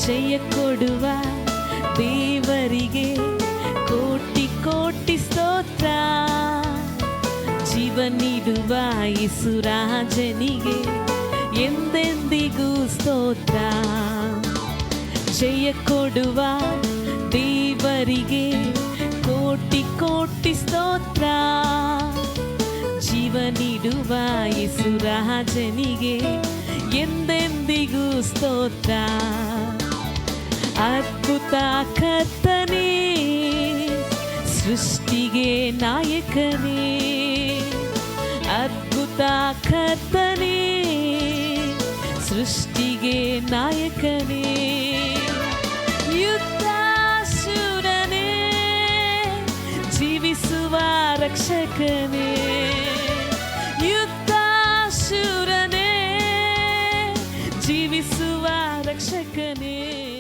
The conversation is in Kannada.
ಜಯ ಕೊಡುವ ದೇವರಿಗೆ ಕೋಟಿ ಕೋಟಿ ಸ್ತೋತ್ರ. ಜೀವ ನೀಡುವ ಯೇಸುರಾಜನಿಗೆ ಎಂದೆಂದಿಗೂ ಸ್ತೋತ್ರ. ಜಯ ಕೊಡುವ ದೇವರಿಗೆ ಕೋಟಿ ಕೋಟಿ ಸ್ತೋತ್ರ. ಜೀವ ನೀಡುವ ಯೇಸುರಾಜನಿಗೆ ಎಂದೆಂದಿಗೂ ಸ್ತೋತ್ರ. ಅದ್ಭುತ ಕರ್ತನೇ, ಸೃಷ್ಟಿಗೆ ನಾಯಕನೇ. ಅದ್ಭುತ ಕರ್ತನೇ, ಸೃಷ್ಟಿಗೆ ನಾಯಕನೇ. ಯುದ್ಧ ಶೂರನೇ, ಜೀವಿಸುವ ರಕ್ಷಕನೇ. ಯುದ್ಧ ಶೂರನೇ, ಜೀವಿಸುವ ರಕ್ಷಕನೇ.